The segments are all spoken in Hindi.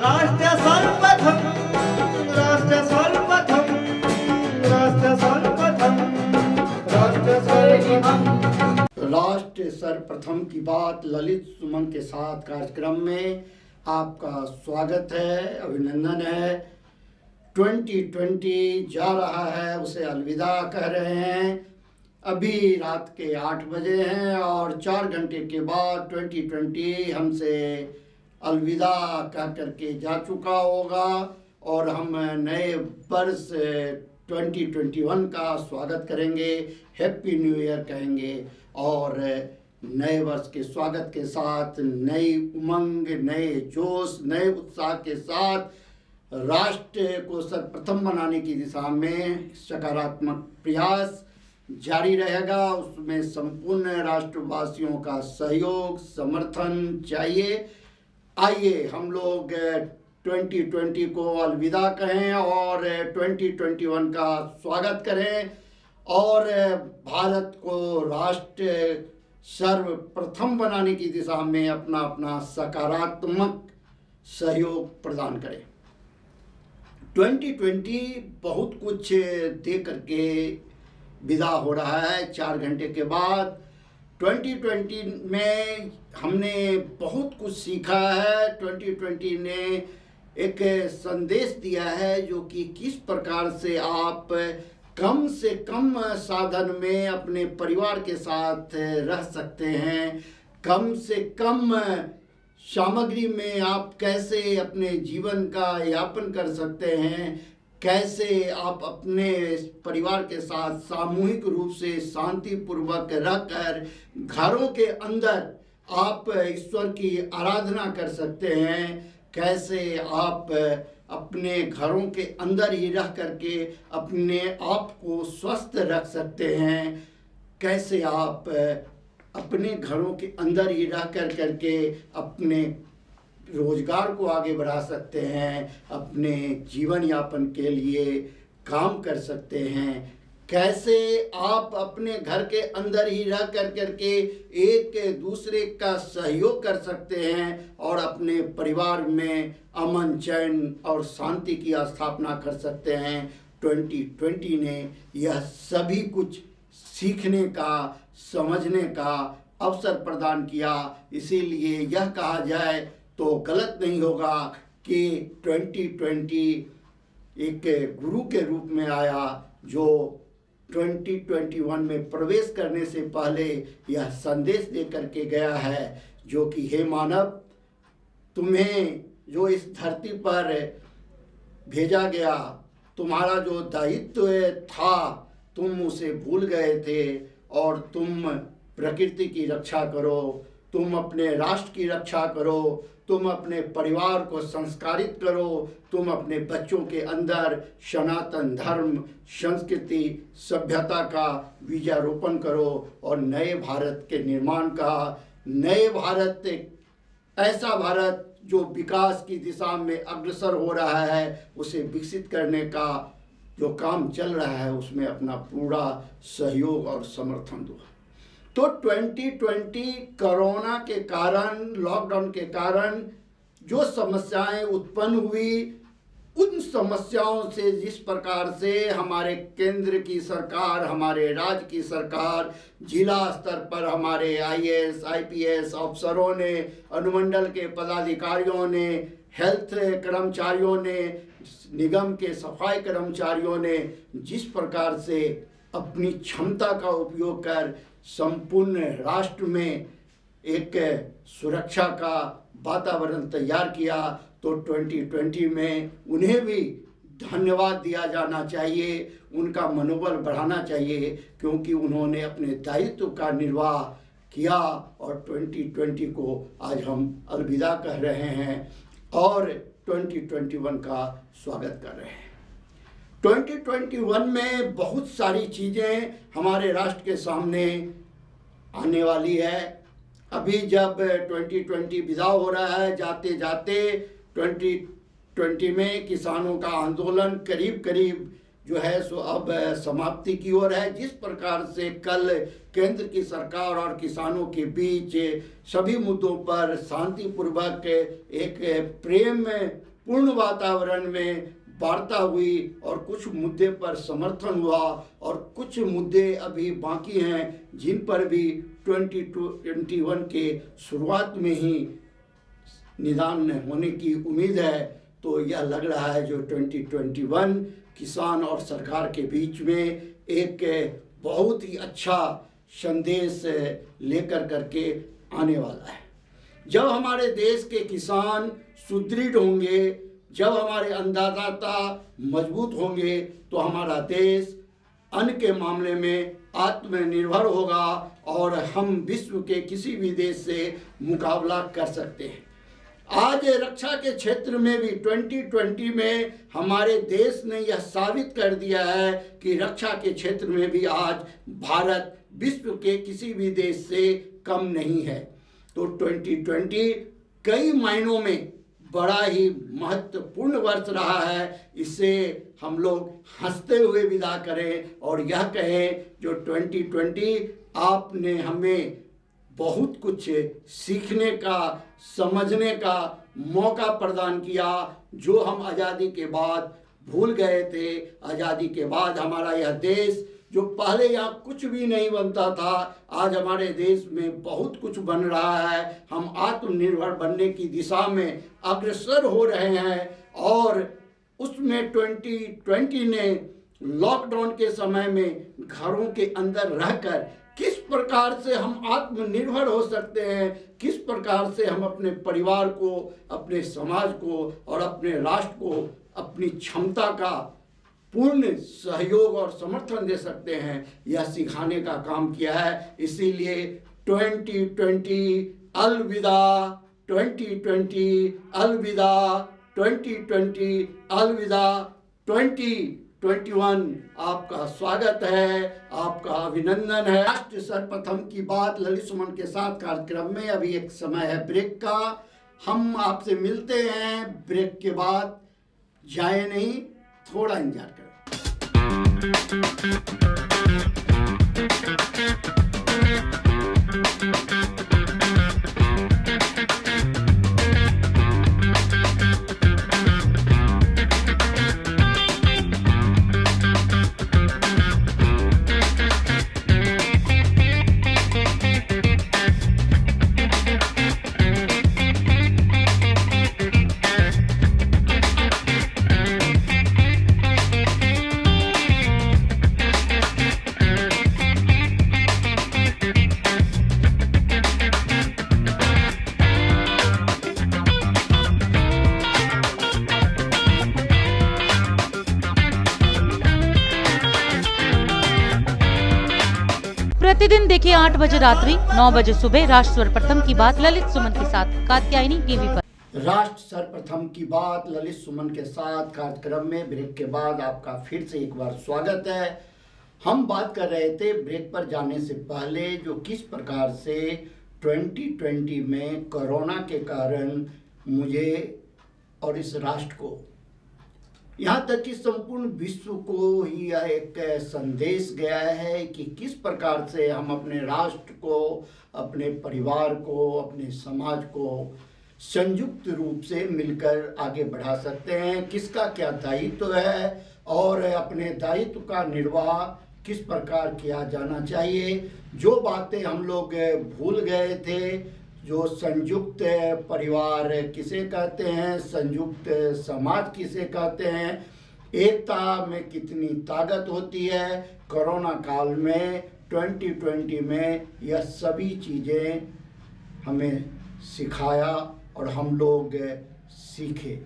राष्ट्र सर्वप्रथम राष्ट्र सर्वप्रथम राष्ट्र सर्वप्रथम राष्ट्र सर्वप्रथम। राष्ट्र सर्वप्रथम की बात ललित सुमन के साथ कार्यक्रम में आपका स्वागत है, अभिनंदन है। 2020 जा रहा है, उसे अलविदा कह रहे हैं। अभी रात के 8 बजे हैं और 4 घंटे के बाद 2020 हमसे अलविदा कह करके जा चुका होगा और हम नए वर्ष 2021 का स्वागत करेंगे, हैप्पी न्यू ईयर कहेंगे और नए वर्ष के स्वागत के साथ नई उमंग, नए जोश, नए उत्साह के साथ राष्ट्र को सर्वप्रथम बनाने की दिशा में सकारात्मक प्रयास जारी रहेगा। उसमें संपूर्ण राष्ट्रवासियों का सहयोग, समर्थन चाहिए। आइए हम लोग 2020 को अलविदा कहें और 2021 का स्वागत करें और भारत को राष्ट्र सर्वप्रथम बनाने की दिशा में अपना अपना सकारात्मक सहयोग प्रदान करें। 2020 बहुत कुछ दे करके विदा हो रहा है। 4 घंटे के बाद 2020 में हमने बहुत कुछ सीखा है। 2020 ने एक संदेश दिया है जो कि किस प्रकार से आप कम से कम साधन में अपने परिवार के साथ रह सकते हैं, कम से कम सामग्री में आप कैसे अपने जीवन का यापन कर सकते हैं, कैसे आप अपने परिवार के साथ सामूहिक रूप से शांतिपूर्वक रहकर घरों के अंदर आप ईश्वर की आराधना कर सकते हैं, कैसे आप अपने घरों के अंदर ही रह करके अपने आप को स्वस्थ रख सकते हैं, कैसे आप अपने घरों के अंदर ही रह करके अपने रोजगार को आगे बढ़ा सकते हैं, अपने जीवन यापन के लिए काम कर सकते हैं, कैसे आप अपने घर के अंदर ही रह करके एक दूसरे का सहयोग कर सकते हैं और अपने परिवार में अमन, चैन और शांति की स्थापना कर सकते हैं। 2020 ने यह सभी कुछ सीखने का, समझने का अवसर प्रदान किया। इसीलिए यह कहा जाए तो गलत नहीं होगा कि 2020 एक गुरु के रूप में आया जो 2021 में प्रवेश करने से पहले यह संदेश दे करके गया है जो कि हे मानव, तुम्हें जो इस धरती पर भेजा गया, तुम्हारा जो दायित्व था तुम उसे भूल गए थे और तुम प्रकृति की रक्षा करो, तुम अपने राष्ट्र की रक्षा करो, तुम अपने परिवार को संस्कारित करो, तुम अपने बच्चों के अंदर सनातन धर्म, संस्कृति, सभ्यता का बीजारोपण करो और नए भारत के निर्माण का, नए भारत, ऐसा भारत जो विकास की दिशा में अग्रसर हो रहा है, उसे विकसित करने का जो काम चल रहा है उसमें अपना पूरा सहयोग और समर्थन दो। तो 2020 कोरोना के कारण, लॉकडाउन के कारण जो समस्याएं उत्पन्न हुई, उन समस्याओं से जिस प्रकार से हमारे केंद्र की सरकार, हमारे राज्य की सरकार, जिला स्तर पर हमारे IAS, IPS अफसरों ने, अनुमंडल के पदाधिकारियों ने, हेल्थ कर्मचारियों ने, निगम के सफाई कर्मचारियों ने जिस प्रकार से अपनी क्षमता का उपयोग कर संपूर्ण राष्ट्र में एक सुरक्षा का वातावरण तैयार किया, तो 2020 में उन्हें भी धन्यवाद दिया जाना चाहिए, उनका मनोबल बढ़ाना चाहिए क्योंकि उन्होंने अपने दायित्व का निर्वाह किया और 2020 को आज हम अलविदा कह रहे हैं और 2021 का स्वागत कर रहे हैं। 2021 में बहुत सारी चीज़ें हमारे राष्ट्र के सामने आने वाली है। अभी जब 2020 विदा हो रहा है, जाते जाते 2020 में किसानों का आंदोलन करीब करीब जो है सो अब समाप्ति की ओर है। जिस प्रकार से कल केंद्र की सरकार और किसानों के बीच सभी मुद्दों पर शांतिपूर्वक एक प्रेम पूर्ण वातावरण में वार्ता हुई और कुछ मुद्दे पर समर्थन हुआ और कुछ मुद्दे अभी बाकी हैं जिन पर भी 2021 के शुरुआत में ही निदान होने की उम्मीद है। तो यह लग रहा है जो 2021 किसान और सरकार के बीच में एक बहुत ही अच्छा संदेश लेकर करके आने वाला है। जब हमारे देश के किसान सुदृढ़ होंगे, जब हमारे अन्नदाता मजबूत होंगे, तो हमारा देश अन्न के मामले में आत्मनिर्भर होगा और हम विश्व के किसी भी देश से मुकाबला कर सकते हैं। आज रक्षा के क्षेत्र में भी 2020 में हमारे देश ने यह साबित कर दिया है कि रक्षा के क्षेत्र में भी आज भारत विश्व के किसी भी देश से कम नहीं है। तो 2020 कई मायनों में बड़ा ही महत्वपूर्ण वर्ष रहा है। इसे हम लोग हंसते हुए विदा करें और यह कहें जो 2020 आपने हमें बहुत कुछ सीखने का, समझने का मौका प्रदान किया, जो हम आज़ादी के बाद भूल गए थे। आज़ादी के बाद हमारा यह देश जो पहले यहाँ कुछ भी नहीं बनता था, आज हमारे देश में बहुत कुछ बन रहा है। हम आत्मनिर्भर बनने की दिशा में अग्रसर हो रहे हैं और उसमें 2020 ने लॉकडाउन के समय में घरों के अंदर रहकर किस प्रकार से हम आत्मनिर्भर हो सकते हैं, किस प्रकार से हम अपने परिवार को, अपने समाज को और अपने राष्ट्र को अपनी क्षमता का पूर्ण सहयोग और समर्थन दे सकते हैं, यह सिखाने का काम किया है। इसीलिए 2020 अलविदा, 2020 अलविदा, 2020 अलविदा, 2021 आपका स्वागत है, आपका अभिनंदन है। राष्ट्र सर्वप्रथम की बात ललित सुमन के साथ कार्यक्रम में अभी एक समय है ब्रेक का। हम आपसे मिलते हैं ब्रेक के बाद। जाए नहीं, थोड़ा इंतजार करें। प्रतिदिन देखिए 8 बजे रात्रि 9 बजे सुबह राष्ट्र सर्वप्रथम की बात ललित सुमन के साथ कात्यायनी टीवी पर। राष्ट्र सर्वप्रथम की बात ललित सुमन के साथ कार्यक्रम में ब्रेक के बाद आपका फिर से एक बार स्वागत है। हम बात कर रहे थे ब्रेक पर जाने से पहले जो किस प्रकार से 2020 में कोरोना के कारण मुझे और इस राष्ट्र को, यहाँ तक कि संपूर्ण विश्व को ही यह एक संदेश गया है कि किस प्रकार से हम अपने राष्ट्र को, अपने परिवार को, अपने समाज को संयुक्त रूप से मिलकर आगे बढ़ा सकते हैं। किसका क्या दायित्व है और अपने दायित्व का निर्वाह किस प्रकार किया जाना चाहिए। जो बातें हम लोग भूल गए थे, जो संयुक्त परिवार किसे कहते हैं, संयुक्त समाज किसे कहते हैं, एकता में कितनी ताकत होती है, कोरोना काल में 2020 में यह सभी चीज़ें हमें सिखाया और हम लोग सीखे।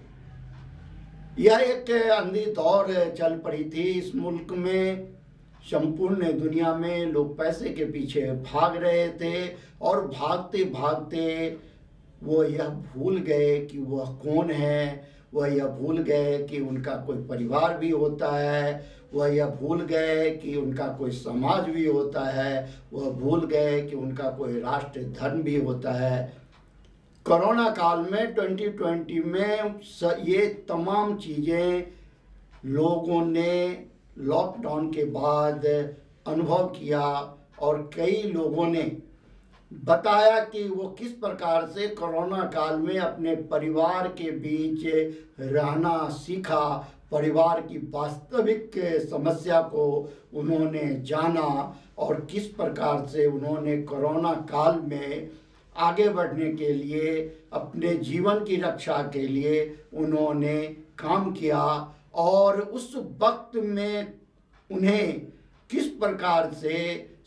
यह एक अंधी दौर चल पड़ी थी इस मुल्क में। संपूर्ण दुनिया में लोग पैसे के पीछे भाग रहे थे और भागते भागते वो यह भूल गए कि वह कौन है, वह यह भूल गए कि उनका कोई परिवार भी होता है, वह यह भूल गए कि उनका कोई समाज भी होता है, वह भूल गए कि उनका कोई राष्ट्र धर्म भी होता है। कोरोना काल में 2020 में ये तमाम चीज़ें लोगों ने लॉकडाउन के बाद अनुभव किया और कई लोगों ने बताया कि वो किस प्रकार से कोरोना काल में अपने परिवार के बीच रहना सीखा, परिवार की वास्तविक समस्या को उन्होंने जाना और किस प्रकार से उन्होंने कोरोना काल में आगे बढ़ने के लिए, अपने जीवन की रक्षा के लिए उन्होंने काम किया और उस वक्त में उन्हें किस प्रकार से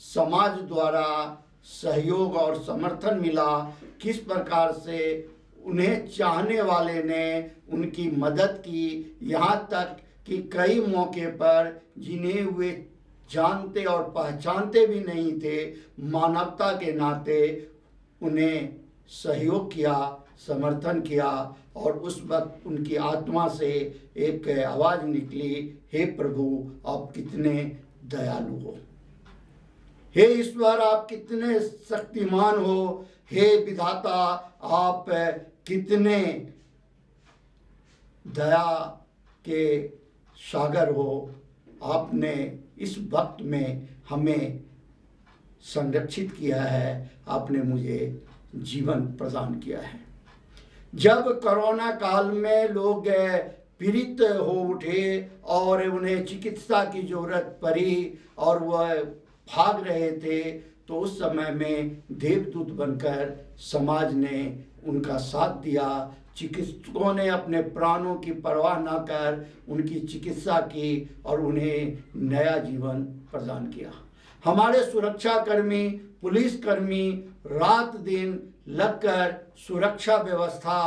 समाज द्वारा सहयोग और समर्थन मिला, किस प्रकार से उन्हें चाहने वाले ने उनकी मदद की, यहाँ तक कि कई मौके पर जिन्हें वे जानते और पहचानते भी नहीं थे, मानवता के नाते उन्हें सहयोग किया, समर्थन किया और उस वक्त उनकी आत्मा से एक आवाज़ निकली, हे प्रभु आप कितने दयालु हो, हे ईश्वर आप कितने शक्तिमान हो, हे विधाता आप कितने दया के सागर हो, आपने इस वक्त में हमें संरक्षित किया है, आपने मुझे जीवन प्रदान किया है। जब कोरोना काल में लोग पीड़ित हो उठे और उन्हें चिकित्सा की ज़रूरत पड़ी और वह भाग रहे थे, तो उस समय में देवदूत बनकर समाज ने उनका साथ दिया। चिकित्सकों ने अपने प्राणों की परवाह न कर उनकी चिकित्सा की और उन्हें नया जीवन प्रदान किया। हमारे सुरक्षाकर्मी, पुलिसकर्मी रात दिन लगकर सुरक्षा व्यवस्था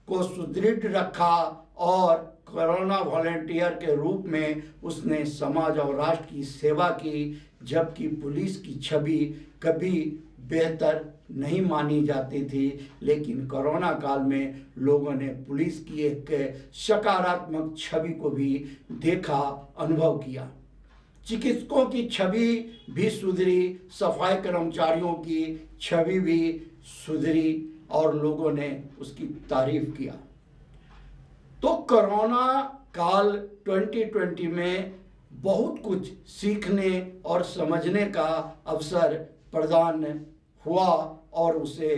को सुदृढ़ रखा और कोरोना वॉलेंटियर के रूप में उसने समाज और राष्ट्र की सेवा की, जबकि पुलिस की छवि कभी बेहतर नहीं मानी जाती थी, लेकिन कोरोना काल में लोगों ने पुलिस की एक सकारात्मक छवि को भी देखा, अनुभव किया। चिकित्सकों की छवि भी सुधरी, सफाई कर्मचारियों की छवि भी सुधरी और लोगों ने उसकी तारीफ किया। तो कोरोना काल 2020 में बहुत कुछ सीखने और समझने का अवसर प्रदान हुआ और उसे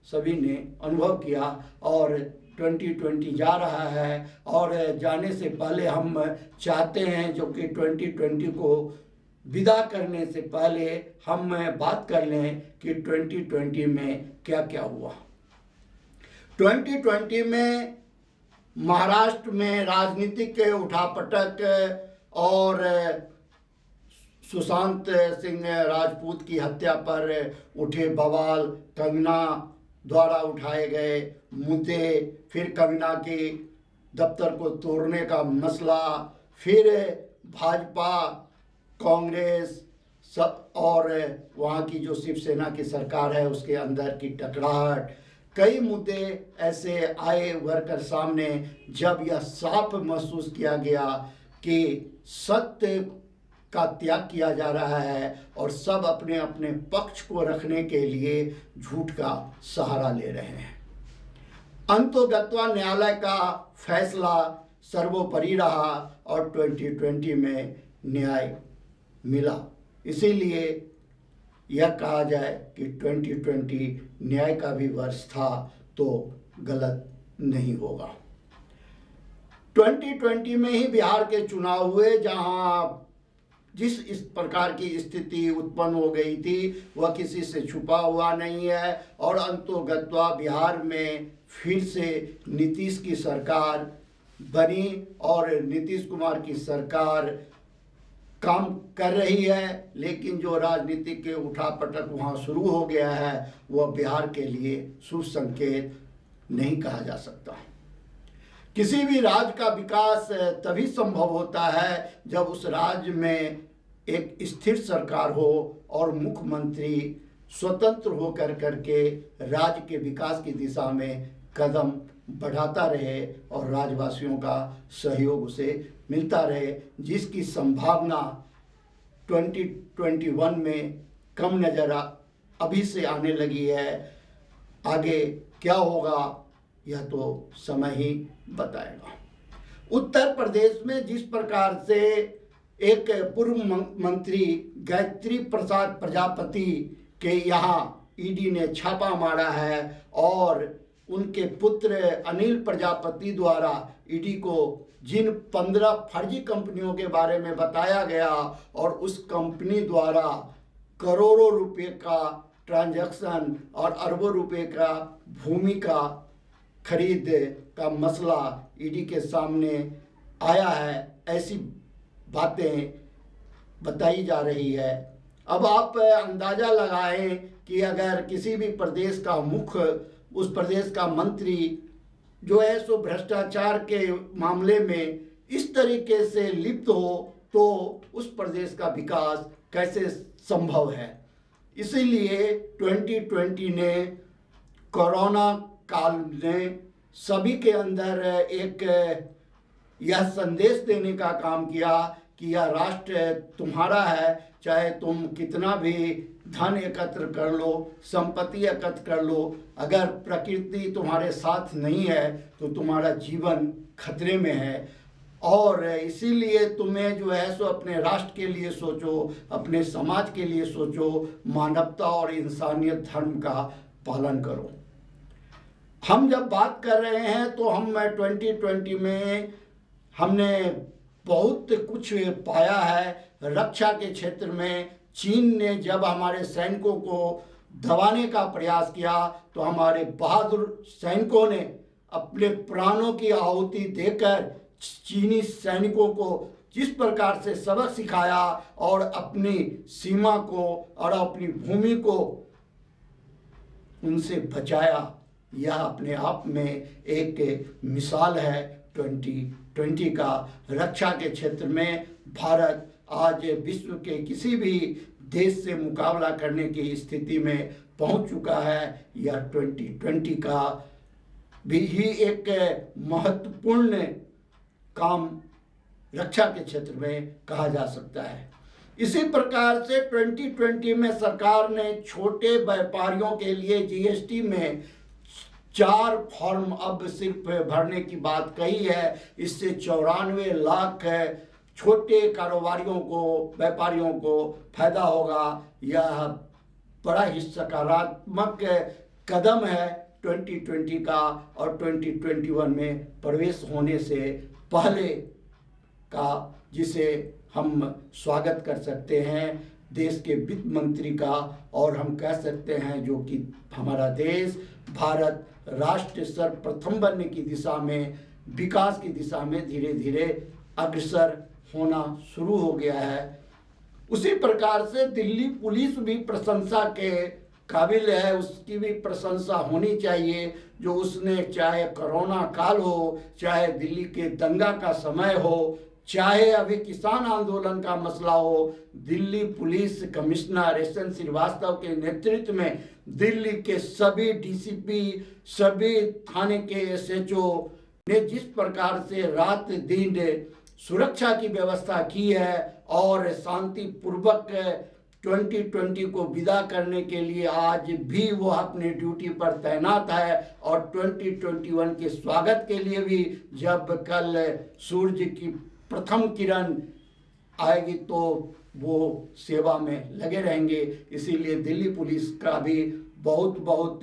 सभी ने अनुभव किया और 2020 जा रहा है और जाने से पहले हम चाहते हैं जो कि 2020 को विदा करने से पहले हम बात कर लें कि 2020 में क्या क्या हुआ। 2020 में महाराष्ट्र में राजनीतिक उठापटक और सुशांत सिंह राजपूत की हत्या पर उठे बवाल, कंगना द्वारा उठाए गए मुद्दे, फिर कंगना के दफ्तर को तोड़ने का मसला, फिर भाजपा कांग्रेस सब और वहाँ की जो शिवसेना की सरकार है उसके अंदर की टकराहट, कई मुद्दे ऐसे आए उभर कर सामने, जब यह साफ महसूस किया गया कि सत्य का त्याग किया जा रहा है और सब अपने अपने पक्ष को रखने के लिए झूठ का सहारा ले रहे हैं। अंतोगत्वा न्यायालय का फैसला सर्वोपरि रहा और 2020 में न्याय मिला। इसीलिए यह कहा जाए कि 2020 न्याय का भी वर्ष था तो गलत नहीं होगा। 2020 में ही बिहार के चुनाव हुए, जहां जिस इस प्रकार की स्थिति उत्पन्न हो गई थी वह किसी से छुपा हुआ नहीं है और अंतोगत्वा बिहार में फिर से नीतीश की सरकार बनी और नीतीश कुमार की सरकार काम कर रही है, लेकिन जो राजनीतिक के उठापटक वहाँ शुरू हो गया है वह बिहार के लिए शुभ संकेत नहीं कहा जा सकता। किसी भी राज्य का विकास तभी संभव होता है जब उस राज्य में एक स्थिर सरकार हो और मुख्यमंत्री स्वतंत्र होकर करके राज्य के विकास की दिशा में कदम बढ़ाता रहे और राज्यवासियों का सहयोग उसे मिलता रहे, जिसकी संभावना 2021 में कम नज़र अभी से आने लगी है। आगे क्या होगा यह तो समय ही बताएगा। उत्तर प्रदेश में जिस प्रकार से एक पूर्व मंत्री गायत्री प्रसाद प्रजापति के यहाँ ईडी ने छापा मारा है और उनके पुत्र अनिल प्रजापति द्वारा ईडी को जिन 15 फर्जी कंपनियों के बारे में बताया गया और उस कंपनी द्वारा करोड़ों रुपए का ट्रांजैक्शन और अरबों रुपए का भूमि का खरीद का मसला ईडी के सामने आया है, ऐसी बातें बताई जा रही है। अब आप अंदाज़ा लगाएं कि अगर किसी भी प्रदेश का मुख्य, उस प्रदेश का मंत्री जो है सो भ्रष्टाचार के मामले में इस तरीके से लिप्त हो तो उस प्रदेश का विकास कैसे संभव है। इसीलिए 2020 ने, कोरोना काल ने सभी के अंदर एक यह संदेश देने का काम किया कि यह राष्ट्र तुम्हारा है, चाहे तुम कितना भी धन एकत्र कर लो, संपत्ति एकत्र कर लो, अगर प्रकृति तुम्हारे साथ नहीं है तो तुम्हारा जीवन खतरे में है। और इसीलिए तुम्हें जो है सो अपने राष्ट्र के लिए सोचो, अपने समाज के लिए सोचो, मानवता और इंसानियत धर्म का पालन करो। हम जब बात कर रहे हैं तो हम 2020 में हमने बहुत कुछ पाया है। रक्षा के क्षेत्र में चीन ने जब हमारे सैनिकों को दबाने का प्रयास किया तो हमारे बहादुर सैनिकों ने अपने प्राणों की आहुति देकर चीनी सैनिकों को जिस प्रकार से सबक सिखाया और अपनी सीमा को और अपनी भूमि को उनसे बचाया, यह अपने आप में एक मिसाल है 2020 का। रक्षा के क्षेत्र में भारत आज विश्व के किसी भी देश से मुकाबला करने की स्थिति में पहुंच चुका है। यह 2020 का भी ही एक महत्वपूर्ण काम रक्षा के क्षेत्र में कहा जा सकता है। इसी प्रकार से 2020 में सरकार ने छोटे व्यापारियों के लिए जीएसटी में 4 फॉर्म अब सिर्फ भरने की बात कही है। इससे 94 लाख छोटे कारोबारियों को, व्यापारियों को फायदा होगा। यह बड़ा ही सकारात्मक कदम है 2020 का और 2021 में प्रवेश होने से पहले का, जिसे हम स्वागत कर सकते हैं देश के वित्त मंत्री का। और हम कह सकते हैं जो कि हमारा देश भारत राष्ट्र सर्वप्रथम बनने की दिशा में, विकास की दिशा में धीरे धीरे अग्रसर होना शुरू हो गया है। उसी प्रकार से दिल्ली पुलिस भी प्रशंसा के काबिल है, उसकी भी प्रशंसा होनी चाहिए। जो उसने, चाहे कोरोना काल हो, चाहे दिल्ली के दंगा का समय हो, चाहे अभी किसान आंदोलन का मसला हो, Delhi police commissioner S N. Srivastava के नेतृत्व में दिल्ली के सभी डीसीपी, सभी थाने के एसएचओ ने जिस प्रकार से रात दिन सुरक्षा की व्यवस्था की है और शांतिपूर्वक 2020 को विदा करने के लिए आज भी वो अपने ड्यूटी पर तैनात है। और 2021 के स्वागत के लिए भी जब कल सूर्य की प्रथम किरण आएगी तो वो सेवा में लगे रहेंगे। इसीलिए दिल्ली पुलिस का भी बहुत बहुत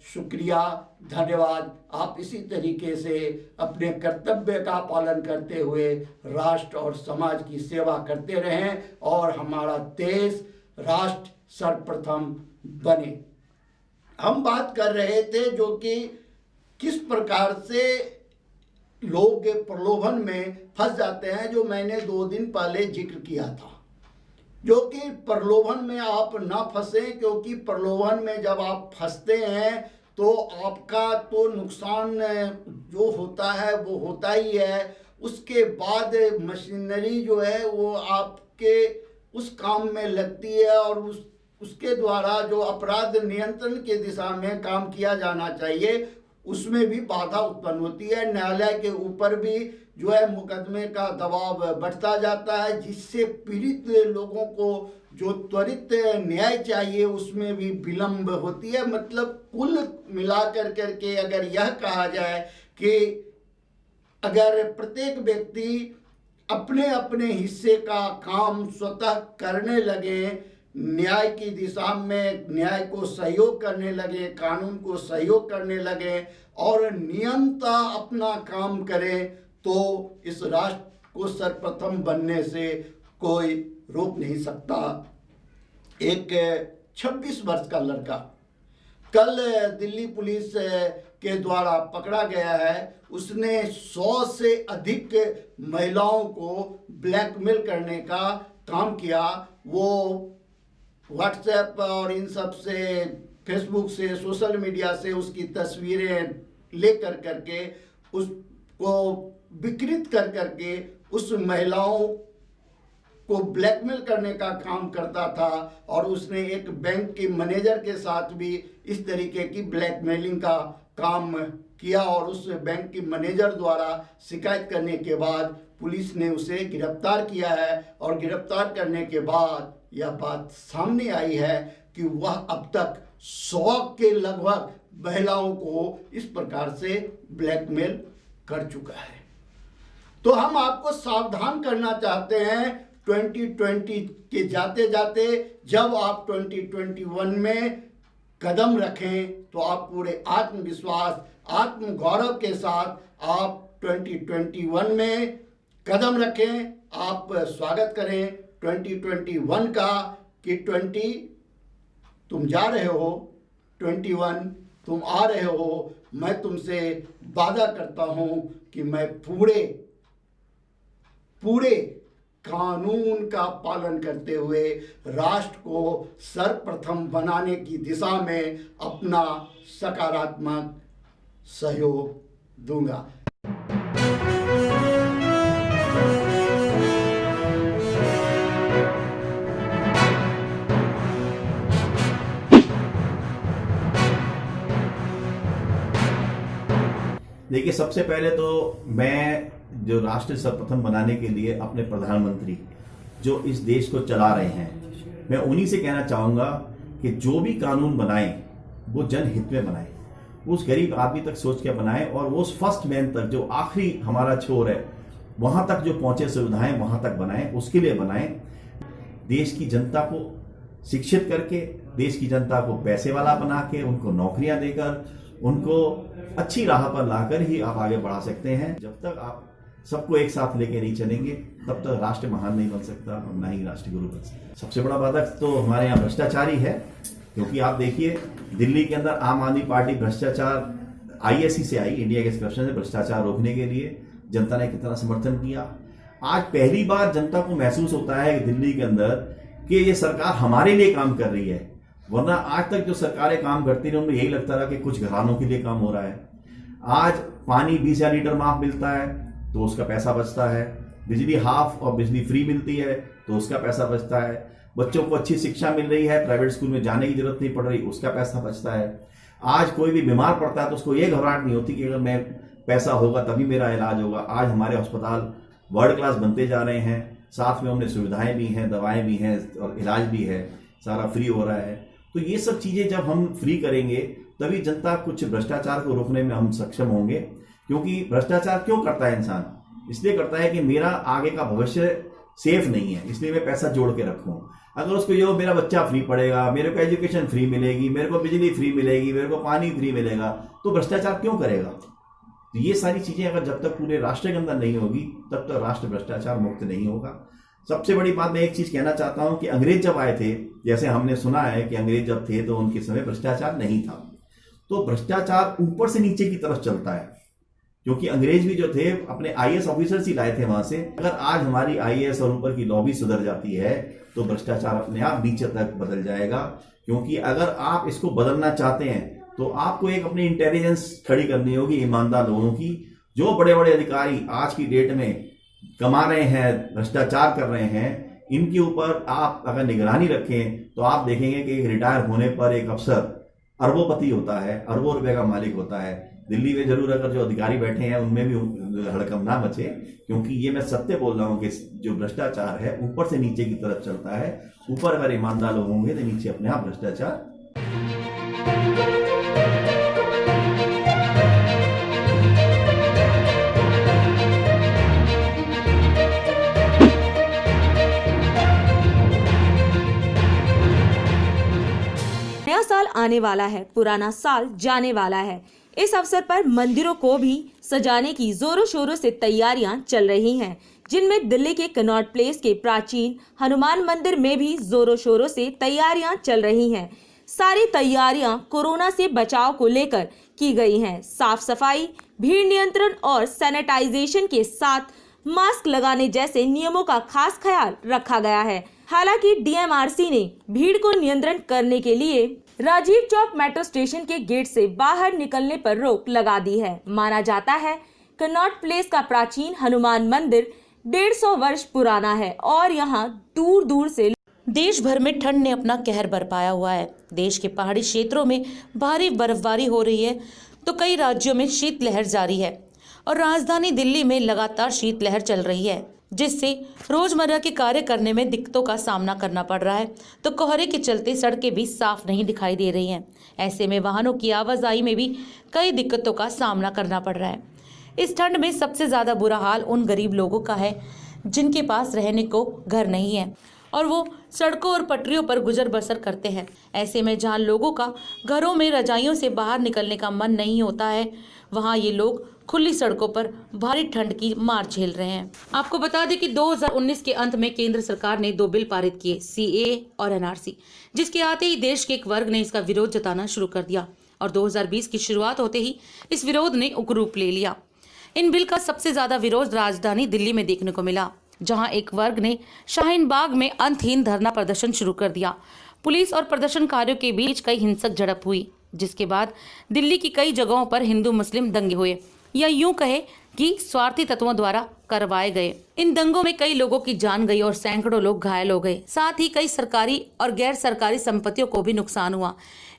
शुक्रिया, धन्यवाद। आप इसी तरीके से अपने कर्तव्य का पालन करते हुए राष्ट्र और समाज की सेवा करते रहें और हमारा देश राष्ट्र सर्वप्रथम बने। हम बात कर रहे थे जो कि किस प्रकार से लोग प्रलोभन में फंस जाते हैं, जो मैंने 2 दिन पहले जिक्र किया था, जो कि प्रलोभन में आप ना फंसें, क्योंकि प्रलोभन में जब आप फंसते हैं तो आपका तो नुकसान जो होता है वो होता ही है। उसके बाद मशीनरी जो है वो आपके उस काम में लगती है और उसके द्वारा जो अपराध नियंत्रण के दिशा में काम किया जाना चाहिए उसमें भी बाधा उत्पन्न होती है। न्यायालय के ऊपर भी जो है मुकदमे का दबाव बढ़ता जाता है, जिससे पीड़ित लोगों को जो त्वरित न्याय चाहिए उसमें भी विलंब होती है। मतलब कुल मिलाकर करके अगर यह कहा जाए कि अगर प्रत्येक व्यक्ति अपने अपने हिस्से का काम स्वतः करने लगे न्याय की दिशा में न्याय को सहयोग करने लगे, कानून को सहयोग करने लगे और नियमता अपना काम करें, तो इस राष्ट्र को सर्वप्रथम बनने से कोई रोक नहीं सकता। एक 26 वर्ष का लड़का कल दिल्ली पुलिस के द्वारा पकड़ा गया है। उसने 100 से अधिक महिलाओं को ब्लैकमेल करने का काम किया। वो व्हाट्सएप और इन सब से, फेसबुक से, सोशल मीडिया से उसकी तस्वीरें लेकर करके उसको विकृत कर करके उस महिलाओं को ब्लैकमेल करने का काम करता था। और उसने एक बैंक के मैनेजर के साथ भी इस तरीके की ब्लैकमेलिंग का काम किया और उस बैंक के मैनेजर द्वारा शिकायत करने के बाद पुलिस ने उसे गिरफ्तार किया है। और गिरफ्तार करने के बाद यह बात सामने आई है कि वह अब तक 100 के लगभग महिलाओं को इस प्रकार से ब्लैकमेल कर चुका है। तो हम आपको सावधान करना चाहते हैं 2020 के जाते जाते। जब आप 2021 में कदम रखें तो आप पूरे आत्मविश्वास, आत्मगौरव के साथ आप 2021 में कदम रखें। आप स्वागत करें 2021 का कि 20 तुम जा रहे हो, 21 तुम आ रहे हो। मैं तुमसे वादा करता हूं कि मैं पूरे कानून का पालन करते हुए राष्ट्र को सर्वप्रथम बनाने की दिशा में अपना सकारात्मक सहयोग दूंगा। देखिए, सबसे पहले तो मैं जो राष्ट्र सर्वप्रथम बनाने के लिए अपने प्रधानमंत्री जो इस देश को चला रहे हैं, मैं उन्हीं से कहना चाहूँगा कि जो भी कानून बनाएं वो जनहित में बनाएं, उस गरीब आदमी तक सोच के बनाएं और वो उस फर्स्ट मैन तक, जो आखिरी हमारा छोर है, वहाँ तक जो पहुँचे सुविधाएं वहाँ तक बनाएं, उसके लिए बनाएं। देश की जनता को शिक्षित करके, देश की जनता को पैसे वाला बना के, उनको नौकरियां देकर, उनको अच्छी राह पर लाकर ही आप आगे बढ़ा सकते हैं। जब तक आप सबको एक साथ लेके नहीं चलेंगे तब तक राष्ट्र महान नहीं बन सकता और ना ही राष्ट्र गुरु बन सकता। सबसे बड़ा बाधक तो हमारे यहाँ भ्रष्टाचार ही है, क्योंकि आप देखिए दिल्ली के अंदर आम आदमी पार्टी भ्रष्टाचार ISC से आई, इंडिया अगेंस्ट करप्शन से भ्रष्टाचार रोकने के लिए जनता ने कितना समर्थन किया। आज पहली बार जनता को महसूस होता है कि दिल्ली के अंदर कि ये सरकार हमारे लिए काम कर रही है, वरना आज तक जो सरकारें काम करती रही उनमें यही लगता रहा कि कुछ घरानों के लिए काम हो रहा है। आज पानी 20,000 लीटर माफ मिलता है तो उसका पैसा बचता है, बिजली हाफ और बिजली फ्री मिलती है तो उसका पैसा बचता है, बच्चों को अच्छी शिक्षा मिल रही है, प्राइवेट स्कूल में जाने की जरूरत नहीं पड़ रही, उसका पैसा बचता है। आज कोई भी बीमार पड़ता है तो उसको ये घबराहट नहीं होती कि अगर मैं पैसा होगा तभी मेरा इलाज होगा। आज हमारे अस्पताल वर्ल्ड क्लास बनते जा रहे हैं, साथ में हमने सुविधाएं भी हैं, दवाएं भी हैं और इलाज भी है, सारा फ्री हो रहा है। तो ये सब चीजें जब हम फ्री करेंगे तभी जनता कुछ भ्रष्टाचार को रोकने में हम सक्षम होंगे। क्योंकि भ्रष्टाचार क्यों करता है इंसान? इसलिए करता है कि मेरा आगे का भविष्य सेफ नहीं है, इसलिए मैं पैसा जोड़ के रखूं। अगर उसको ये हो मेरा बच्चा फ्री पढ़ेगा, मेरे को एजुकेशन फ्री मिलेगी, मेरे को बिजली फ्री मिलेगी, मेरे को पानी फ्री मिलेगा, तो भ्रष्टाचार क्यों करेगा? तो ये सारी चीजें अगर जब तक पूरे राष्ट्र के अंदर नहीं होगी तब तक राष्ट्र भ्रष्टाचार मुक्त नहीं होगा। सबसे बड़ी बात मैं एक चीज कहना चाहता हूं कि अंग्रेज जब आए थे, जैसे हमने सुना है कि अंग्रेज जब थे तो उनके समय भ्रष्टाचार नहीं था। तो भ्रष्टाचार ऊपर से नीचे की तरफ चलता है, क्योंकि अंग्रेज भी जो थे अपने IAS ऑफिसर्स ही लाए थे वहां से। अगर आज हमारी IAS और ऊपर की लॉबी सुधर जाती है तो भ्रष्टाचार अपने आप नीचे तक बदल जाएगा। क्योंकि अगर आप इसको बदलना चाहते हैं तो आपको एक अपनी इंटेलिजेंस खड़ी करनी होगी ईमानदार लोगों की। जो बड़े बड़े अधिकारी आज की डेट में कमा रहे हैं, भ्रष्टाचार कर रहे हैं, इनके ऊपर आप अगर निगरानी रखें तो आप देखेंगे कि रिटायर होने पर एक अफसर अरबोपति होता है, अरबों रुपए का मालिक होता है। दिल्ली में जरूर अगर जो अधिकारी बैठे हैं उनमें भी हड़कंप ना मचे, क्योंकि ये मैं सत्य बोल रहा हूँ कि जो भ्रष्टाचार है ऊपर से नीचे की तरफ चलता है। ऊपर अगर ईमानदार लोग होंगे तो नीचे अपने आप भ्रष्टाचार आने वाला है, पुराना साल जाने वाला है। इस अवसर पर मंदिरों को भी सजाने की जोरों शोरों से तैयारियां चल रही हैं, जिनमें दिल्ली के कनॉट प्लेस के प्राचीन हनुमान मंदिर में भी जोरों शोरों से तैयारियां चल रही हैं। सारी तैयारियां कोरोना से बचाव को लेकर की गई हैं। साफ सफाई, भीड़ नियंत्रण और सैनिटाइजेशन के साथ मास्क लगाने जैसे नियमों का खास ख्याल रखा गया है। हालांकि डीएमआरसी ने भीड़ को नियंत्रण करने के लिए राजीव चौक मेट्रो स्टेशन के गेट से बाहर निकलने पर रोक लगा दी है। माना जाता है कनॉट प्लेस का प्राचीन हनुमान मंदिर 150 वर्ष पुराना है और यहाँ दूर दूर से देश भर में ठंड ने अपना कहर बरपाया हुआ है। देश के पहाड़ी क्षेत्रों में भारी बर्फबारी हो रही है तो कई राज्यों में शीतलहर जारी है और राजधानी दिल्ली में लगातार शीतलहर चल रही है, जिससे रोजमर्रा के कार्य करने में दिक्कतों का सामना करना पड़ रहा है। तो कोहरे के चलते सड़कें भी साफ नहीं दिखाई दे रही हैं। ऐसे में वाहनों की आवाजाही में भी कई दिक्कतों का सामना करना पड़ रहा है। इस ठंड में सबसे ज़्यादा बुरा हाल उन गरीब लोगों का है जिनके पास रहने को घर नहीं है और वो सड़कों और पटरियों पर गुजर बसर करते हैं। ऐसे में जहां लोगों का घरों में रजाइयों से बाहर निकलने का मन नहीं होता है, वहां ये लोग खुली सड़कों पर भारी ठंड की मार झेल रहे हैं। आपको बता दें कि 2019 के अंत में केंद्र सरकार ने 2 बिल पारित किए, सीएए और एनआरसी, जिसके आते ही देश के एक वर्ग ने इसका विरोध जताना शुरू कर दिया और 2020 की शुरुआत होते ही इस विरोध ने उग्र रूप ले लिया। इन बिल का सबसे ज्यादा विरोध राजधानी दिल्ली में देखने को मिला, जहां एक वर्ग ने शाहीन बाग में अंतहीन धरना प्रदर्शन शुरू कर दिया। पुलिस और प्रदर्शनकारियों के बीच कई हिंसक झड़प हुई, जिसके बाद दिल्ली की कई जगहों पर हिंदू मुस्लिम दंगे हुए, या यूं कहे कि स्वार्थी तत्वों द्वारा करवाए गए। इन दंगों में कई लोगों की जान गई और सैकड़ों लोग घायल हो गए। साथ ही कई सरकारी और गैर सरकारी संपत्तियों को भी नुकसान हुआ।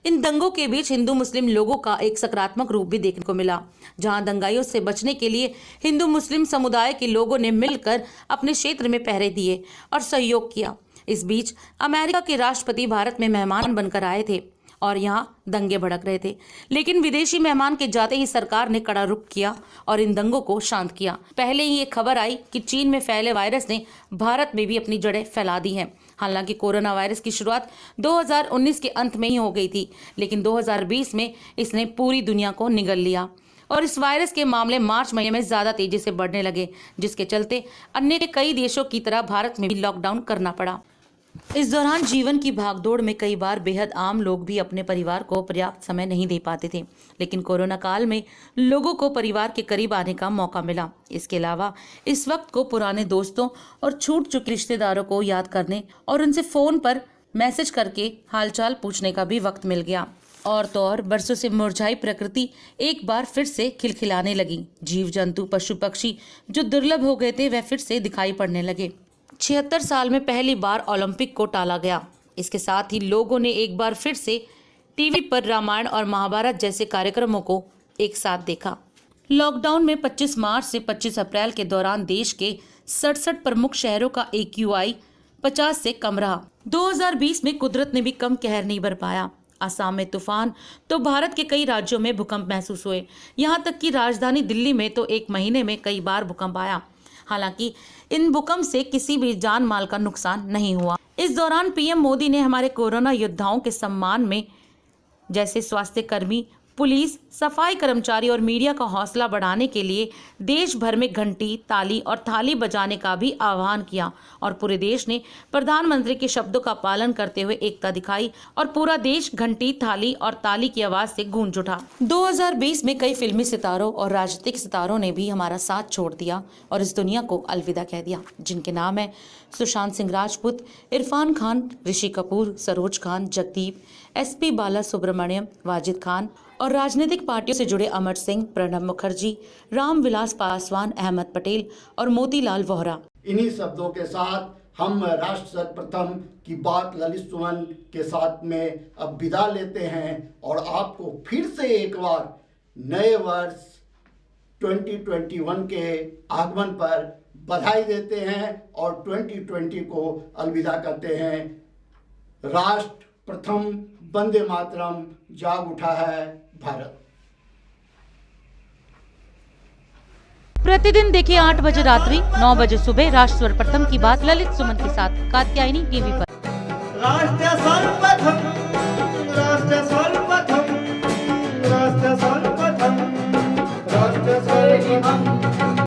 इन दंगों के बीच हिंदू मुस्लिम लोगों का एक सकारात्मक रूप भी देखने को मिला, जहां दंगाइयों से बचने के लिए हिंदू मुस्लिम समुदाय के लोगों ने मिलकर अपने क्षेत्र में पहरे दिए और सहयोग किया। इस बीच अमेरिका के राष्ट्रपति भारत में मेहमान बनकर आए थे और यहां दंगे भड़क रहे थे, लेकिन विदेशी मेहमान के जाते ही सरकार ने कड़ा रुख किया और इन दंगों को शांत किया। पहले ही ये खबर आई कि चीन में फैले वायरस ने भारत में भी अपनी जड़ें फैला दी हैं। हालांकि कोरोना वायरस की शुरुआत 2019 के अंत में ही हो गई थी, लेकिन 2020 में इसने पूरी दुनिया को निगल लिया और इस वायरस के मामले मार्च महीने में ज्यादा तेजी से बढ़ने लगे, जिसके चलते अन्य कई देशों की तरह भारत में भी लॉकडाउन करना पड़ा। इस दौरान जीवन की भागदौड़ में कई बार बेहद आम लोग भी अपने परिवार को पर्याप्त समय नहीं दे पाते थे, लेकिन कोरोना काल में लोगों को परिवार के करीब आने का मौका मिला। इसके अलावा इस वक्त को पुराने दोस्तों और छूट चुके रिश्तेदारों को याद करने और उनसे फोन पर मैसेज करके हालचाल पूछने का भी वक्त मिल गया। और तो और बरसों से मुरझाई प्रकृति एक बार फिर से खिलखिलाने लगी। जीव जंतु पशु पक्षी जो दुर्लभ हो गए थे वह फिर से दिखाई पड़ने लगे। 76 साल में पहली बार ओलंपिक को टाला गया। इसके साथ ही लोगों ने एक बार फिर से टीवी पर रामायण और महाभारत जैसे कार्यक्रमों को एक साथ देखा। लॉकडाउन में 25 मार्च से 25 अप्रैल के दौरान देश के 67 प्रमुख शहरों का AQI 50 से कम रहा। 2020 में कुदरत ने भी कम कहर नहीं बरपाया। असम में तूफान तो भारत के कई राज्यों में भूकंप महसूस हुए। यहाँ तक कि राजधानी दिल्ली में तो एक महीने में कई बार भूकंप आया। हालांकि इन भूकंप से किसी भी जान माल का नुकसान नहीं हुआ। इस दौरान पीएम मोदी ने हमारे कोरोना योद्धाओं के सम्मान में जैसे स्वास्थ्य कर्मी, पुलिस, सफाई कर्मचारी और मीडिया का हौसला बढ़ाने के लिए देश भर में घंटी, ताली और थाली बजाने का भी आह्वान किया और पूरे देश ने प्रधानमंत्री के शब्दों का पालन करते हुए एकता दिखाई और पूरा देश घंटी, थाली और ताली की आवाज से गूंज उठा। 2020 में कई फिल्मी सितारों और राजनीतिक सितारों ने भी हमारा साथ छोड़ दिया और इस दुनिया को अलविदा कह दिया, जिनके नाम है सुशांत सिंह राजपूत, इरफान खान, ऋषि कपूर, सरोज खान, जगदीप, SP बाला सुब्रमण्यम, वाजिद खान और राजनीतिक पार्टियों से जुड़े अमर सिंह, प्रणब मुखर्जी, रामविलास पासवान, अहमद पटेल और मोतीलाल वोहरा। इन्हीं शब्दों के साथ हम राष्ट्र सर्वप्रथम की बात ललित सुमन के साथ में अब विदा लेते हैं और आपको फिर से एक बार नए वर्ष 2021 के आगमन पर बधाई देते हैं और 2020 को अलविदा करते हैं। राष्ट्र प्रथम, वंदे मातरम, जाग उठा है भारत। प्रतिदिन देखिए 8 बजे रात्रि 9 बजे सुबह राष्ट्र सर्वप्रथम की बात ललित सुमन के साथ कात्यायनी टीवी पर। राष्ट्र